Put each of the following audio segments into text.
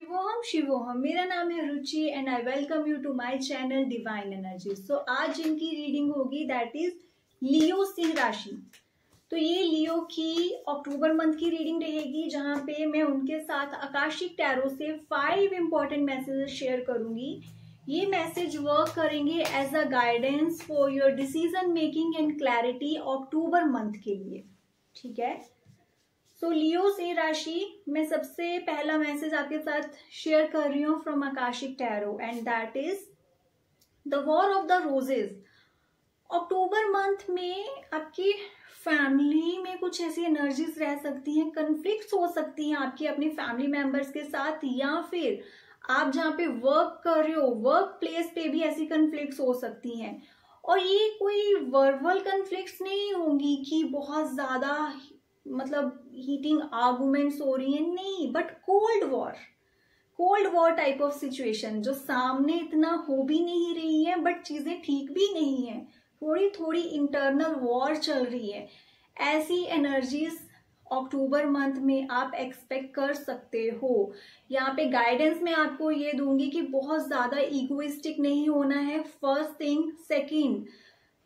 शिवोहम शिवोहम, मेरा नाम है Ruchi and I welcome you to my channel divine energy. So आज जिनकी रीडिंग होगी दैट इज लियो सिंह राशि। तो ये लियो की अक्टूबर मंथ की रीडिंग रहेगी, जहां पे मैं उनके साथ आकाशिक टैरो से 5 इंपॉर्टेंट मैसेजेस शेयर करूंगी। ये मैसेज वर्क करेंगे as a guidance for your decision making and clarity October month के लिए। ठीक है, सो लियो से राशि में सबसे पहला मैसेज आपके साथ शेयर कर रही हूँ from Akashic tarot and that is the war of the roses. October month में आपकी फैमिली में कुछ ऐसी एनर्जीज रह सकती हैं, कन्फ्लिक्ट्स हो सकती हैं आपकी अपनी फैमिली मेंबर्स के साथ, या फिर आप जहाँ पे वर्क कर रहे हो वर्क प्लेस पे भी ऐसी कन्फ्लिक्ट्स हो सकती हैं। और ये कोई वर्बल कन्फ्लिक्ट्स नहीं होंगी कि बहुत ज्यादा मतलब हीटिंग आर्गुमेंट्स हो रही है, नहीं, but cold war type of situation, जो सामने इतना हो भी नहीं रही है बट चीजें ठीक भी नहीं है, थोड़ी थोड़ी इंटरनल वॉर चल रही है। ऐसी एनर्जीज अक्टूबर मंथ में आप एक्सपेक्ट कर सकते हो। यहाँ पे गाइडेंस में आपको ये दूंगी कि बहुत ज्यादा इगोइस्टिक नहीं होना है, फर्स्ट थिंग। सेकंड,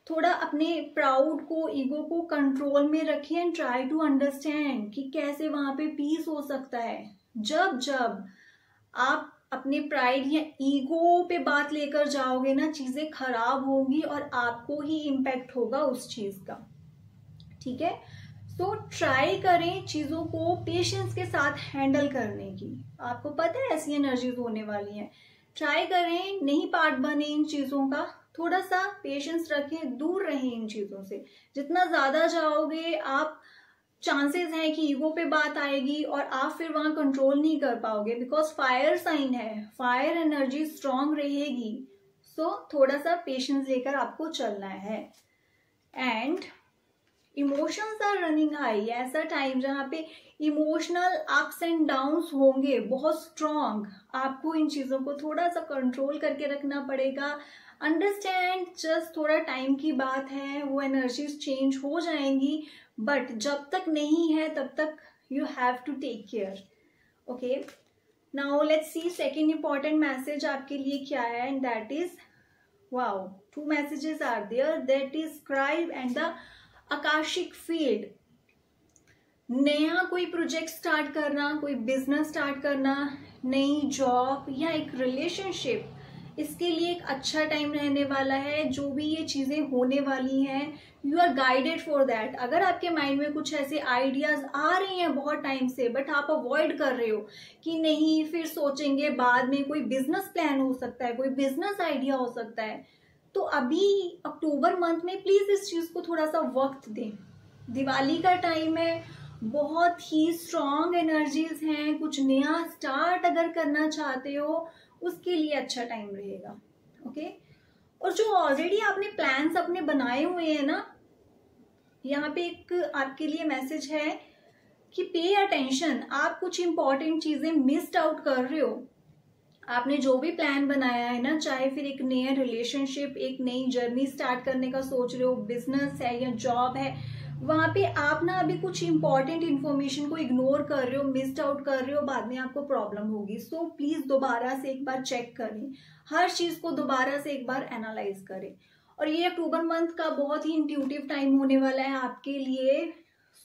थोड़ा अपने प्राउड को, ईगो को कंट्रोल में रखिए एंड ट्राई टू अंडरस्टैंड कि कैसे वहां पे पीस हो सकता है। जब आप अपने प्राइड या ईगो पे बात लेकर जाओगे ना, चीजें खराब होंगी और आपको ही इम्पैक्ट होगा उस चीज का। ठीक है, सो ट्राई करें चीजों को पेशेंस के साथ हैंडल करने की। आपको पता है ऐसी एनर्जीज होने वाली हैं, ट्राई करें नहीं पार्ट बने इन चीजों का, थोड़ा सा पेशेंस रखें, दूर रहें इन चीजों से। जितना ज्यादा जाओगे आप, चांसेस है कि ईगो पे बात आएगी और आप फिर वहां कंट्रोल नहीं कर पाओगे, बिकॉज फायर साइन है, फायर एनर्जी स्ट्रांग रहेगी। सो थोड़ा सा पेशेंस लेकर आपको चलना है। And emotions are running high, ऐसा टाइम जहां पे इमोशनल अप्स एंड डाउन्स होंगे बहुत स्ट्रांग। आपको इन चीजों को थोड़ा सा कंट्रोल करके रखना पड़ेगा। अंडरस्टैंड, जस्ट थोड़ा टाइम की बात है, वो एनर्जीज चेंज हो जाएंगी, बट जब तक नहीं है तब तक you have to take care. Okay, now let's see second important message आपके लिए क्या है, and that is wow, 2 messages are there, that is scribe and the Akashic field. नया कोई प्रोजेक्ट स्टार्ट करना, कोई बिजनेस स्टार्ट करना, नई जॉब या एक रिलेशनशिप, इसके लिए एक अच्छा टाइम रहने वाला है। जो भी ये चीजें होने वाली हैं, you are guided for that. अगर आपके माइंड में कुछ ऐसे आइडियाज आ रही हैं बहुत टाइम से बट आप अवॉइड कर रहे हो कि नहीं फिर सोचेंगे बाद में, कोई बिजनेस प्लान हो सकता है, कोई बिजनेस आइडिया हो सकता है, तो अभी अक्टूबर मंथ में प्लीज इस चीज को थोड़ा सा वक्त दें। दिवाली का टाइम है, बहुत ही स्ट्रांग एनर्जीज हैं, कुछ नया स्टार्ट अगर करना चाहते हो उसके लिए अच्छा टाइम रहेगा। ओके, और जो ऑलरेडी आपने प्लान्स अपने बनाए हुए हैं ना, यहाँ पे एक आपके लिए मैसेज है कि पे अटेंशन। आप कुछ इंपॉर्टेंट चीजें मिस्ड आउट कर रहे हो। आपने जो भी प्लान बनाया है ना, चाहे फिर एक नया रिलेशनशिप, एक नई जर्नी स्टार्ट करने का सोच रहे हो, बिजनेस है या जॉब है, वहां पे आप ना अभी कुछ इंपॉर्टेंट इन्फॉर्मेशन को इग्नोर कर रहे हो, मिस्ड आउट कर रहे हो, बाद में आपको प्रॉब्लम होगी। सो प्लीज दोबारा से एक बार चेक करें, हर चीज को दोबारा से एक बार एनालाइज करें। और ये अक्टूबर मंथ का बहुत ही इंट्यूटिव टाइम होने वाला है आपके लिए।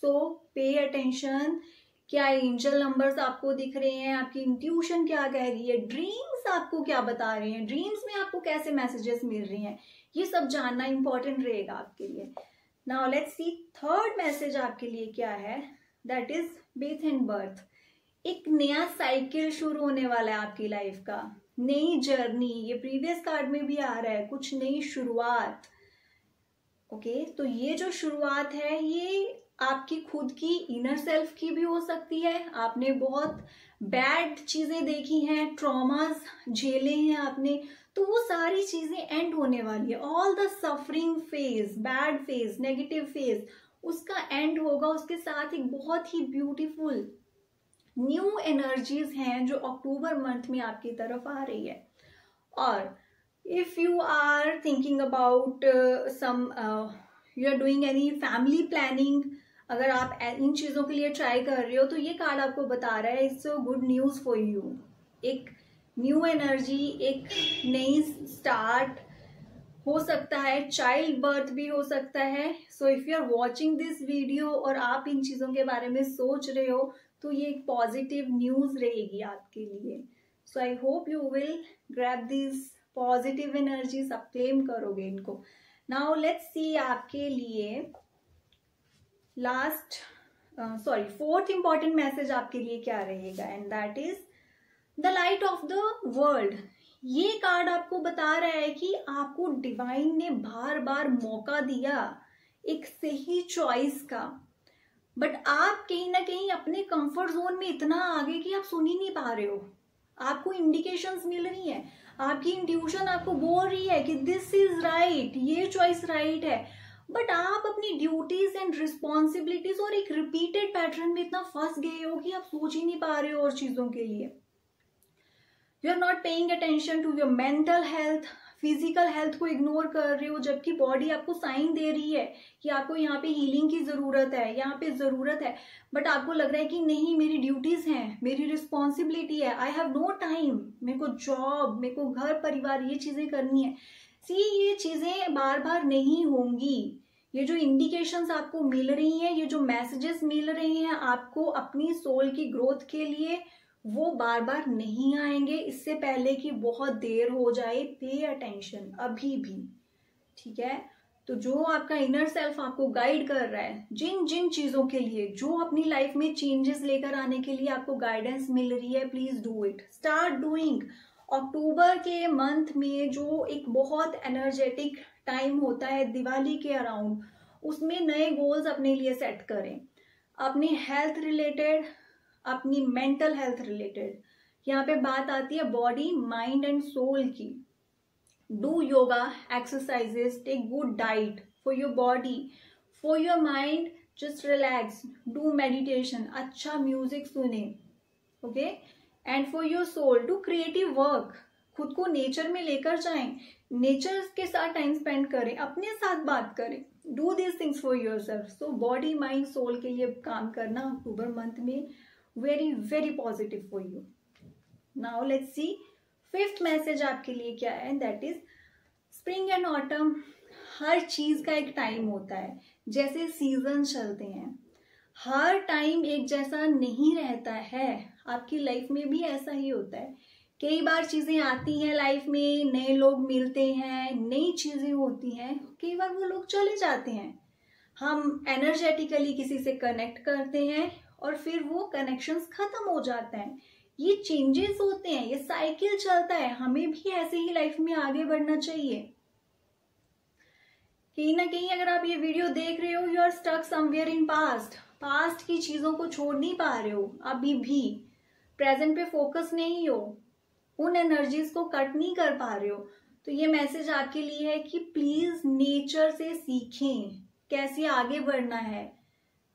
सो पे अटेंशन, क्या एंजल नंबर्स आपको दिख रहे हैं, आपकी इंट्यूशन क्या कह रही है, ड्रीम्स आपको क्या बता रहे हैं, ड्रीम्स में आपको कैसे मैसेजेस मिल रही हैं, ये सब जानना इंपॉर्टेंट रहेगा आपके लिए। Now let's C third message आपके लिए क्या है, that is death and birth. एक नया साइकिल शुरू होने वाला है आपकी लाइफ का, नई जर्नी। ये प्रीवियस कार्ड में भी आ रहा है, कुछ नई शुरुआत। ओके, तो ये जो शुरुआत है ये आपकी खुद की इनर सेल्फ की भी हो सकती है। आपने बहुत बैड चीजें देखी हैं, ट्रॉमास झेले हैं आपने, तो वो सारी चीजें एंड होने वाली है। All the suffering phase, bad phase, negative phase, उसका एंड होगा। उसके साथ एक बहुत ही ब्यूटीफुल न्यू एनर्जीज हैं जो अक्टूबर मंथ में आपकी तरफ आ रही है। और if you are thinking about you are doing any family planning, अगर आप इन चीजों के लिए ट्राई कर रहे हो, तो ये कार्ड आपको बता रहा है it's good news for you. एक न्यू एनर्जी, एक नई स्टार्ट हो सकता है, चाइल्ड बर्थ भी हो सकता है. So if you are watching this video और आप इन चीजों के बारे में सोच रहे हो तो ये एक पॉजिटिव न्यूज रहेगी आपके लिए. So I hope you will grab this positive energies, आप क्लेम करोगे इनको. नाउ लेट्स सी आपके लिए फोर्थ इंपॉर्टेंट मैसेज आपके लिए क्या रहेगा, and that is the light of the world. ये कार्ड आपको बता रहा है कि आपको डिवाइन ने बार बार मौका दिया एक सही चॉइस का, बट आप कहीं ना कहीं अपने कंफर्ट जोन में इतना आगे कि आप सुन ही नहीं पा रहे हो. आपको इंडिकेशंस मिल रही हैं, आपकी इंट्यूशन आपको बोल रही है कि दिस इज राइट, ये चॉइस राइट है, बट आप अपनी ड्यूटीज एंड रिस्पॉन्सिबिलिटीज और एक रिपीटेड पैटर्न में इतना फंस गए हो कि आप सोच ही नहीं पा रहे हो और चीजों के लिए. You are not paying attention to your mental health, physical health को इग्नोर कर रहे हो, जबकि बॉडी आपको साइन दे रही है कि आपको यहाँ पे हीलिंग की जरूरत है, यहाँ पे जरूरत है, बट आपको लग रहा है कि नहीं, मेरी ड्यूटीज हैं, मेरी रिस्पॉन्सिबिलिटी है, आई हैव नो टाइम, मेरे को जॉब, मेरे को घर परिवार, ये चीजें करनी है. ये चीजें बार बार नहीं होंगी. ये जो इंडिकेशंस आपको मिल रही हैं, ये जो मैसेजेस मिल रहे हैं आपको अपनी सोल की ग्रोथ के लिए, वो बार बार नहीं आएंगे. इससे पहले कि बहुत देर हो जाए, पे अटेंशन अभी भी, ठीक है. तो जो आपका इनर सेल्फ आपको गाइड कर रहा है, जिन जिन चीजों के लिए, जो अपनी लाइफ में चेंजेस लेकर आने के लिए आपको गाइडेंस मिल रही है, please do it, start doing. अक्टूबर के मंथ में जो एक बहुत एनर्जेटिक टाइम होता है दिवाली के अराउंड, उसमें नए गोल्स अपने लिए सेट करें, अपनी हेल्थ रिलेटेड, अपनी मेंटल हेल्थ रिलेटेड. यहाँ पे बात आती है बॉडी, माइंड एंड सोल की. Do yoga, exercises, take good diet for your body, for your mind just relax, do meditation, अच्छा म्यूजिक सुने, okay. And for your soul do creative work, खुद को नेचर में लेकर जाएं, नेचर के साथ टाइम स्पेंड करें, अपने साथ बात करें. Do this things for yourself. So body, mind, soul के लिए काम करना अक्टूबर मंथ में very very positive for you. Now let's see fifth message आपके लिए क्या है, that is spring and autumn. हर चीज का एक टाइम होता है, जैसे सीजन चलते हैं, हर टाइम एक जैसा नहीं रहता है. आपकी लाइफ में भी ऐसा ही होता है. कई बार चीजें आती हैं लाइफ में, नए लोग मिलते हैं, नई चीजें होती हैं, कई बार वो लोग चले जाते हैं. हम एनर्जेटिकली किसी से कनेक्ट करते हैं और फिर वो कनेक्शंस खत्म हो जाते हैं. ये चेंजेस होते हैं, ये साइकिल चलता है. हमें भी ऐसे ही लाइफ में आगे बढ़ना चाहिए. कहीं ना कहीं अगर आप ये वीडियो देख रहे हो, you are stuck somewhere in past की चीजों को छोड़ नहीं पा रहे हो, अभी भी प्रेजेंट पे फोकस नहीं हो, उन एनर्जीज को कट नहीं कर पा रहे हो, तो ये मैसेज आपके लिए है कि प्लीज नेचर से सीखें कैसे आगे बढ़ना है.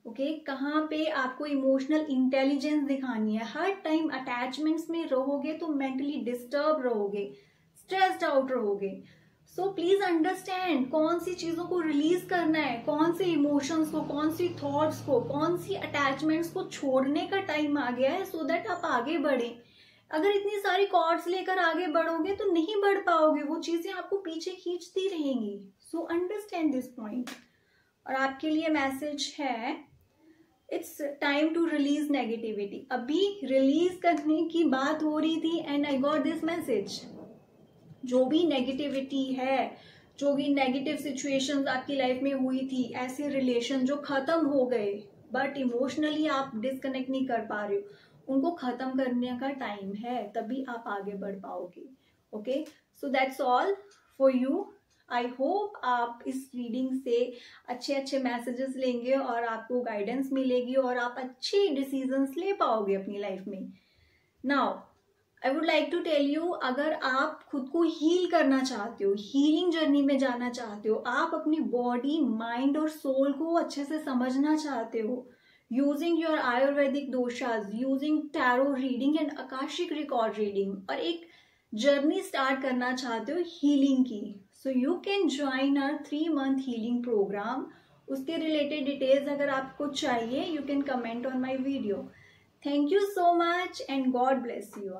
ओके, कहाँ पे आपको इमोशनल इंटेलिजेंस दिखानी है. हर टाइम अटैचमेंट्स में रहोगे तो मेंटली डिस्टर्ब रहोगे, स्ट्रेस्ड आउट रहोगे. सो प्लीज अंडरस्टैंड कौन सी चीजों को रिलीज करना है, कौन से इमोशंस को, कौन सी थॉट्स को, कौन सी अटैचमेंट्स को छोड़ने का टाइम आ गया है, सो दैट आप आगे बढ़े. अगर इतनी सारी कॉर्ड्स लेकर आगे बढ़ोगे तो नहीं बढ़ पाओगे, वो चीजें आपको पीछे खींचती रहेंगी. So understand this point. और आपके लिए मैसेज है, it's time to release negativity. अभी रिलीज करने की बात हो रही थी and I got this message. जो भी नेगेटिविटी है, जो भी नेगेटिव सिचुएशंस आपकी लाइफ में हुई थी, ऐसे रिलेशन जो खत्म हो गए बट इमोशनली आप डिस्कनेक्ट नहीं कर पा रहे हो, उनको खत्म करने का टाइम है, तभी आप आगे बढ़ पाओगे. Okay, so that's all for you. I hope आप इस रीडिंग से अच्छे अच्छे मैसेजेस लेंगे और आपको गाइडेंस मिलेगी और आप अच्छे डिसीजंस ले पाओगे अपनी लाइफ में. Now I would like to tell you, अगर आप खुद को हील करना चाहते हो, हीलिंग जर्नी में जाना चाहते हो, आप अपनी बॉडी, माइंड और सोल को अच्छे से समझना चाहते हो, using your Ayurvedic doshas, using tarot reading and Akashic record reading, और एक जर्नी स्टार्ट करना चाहते हो हीलिंग की, so you can join our 3 month healing program. उसके रिलेटेड डिटेल्स अगर आपको चाहिए, you can comment on my video. Thank you so much and God bless you.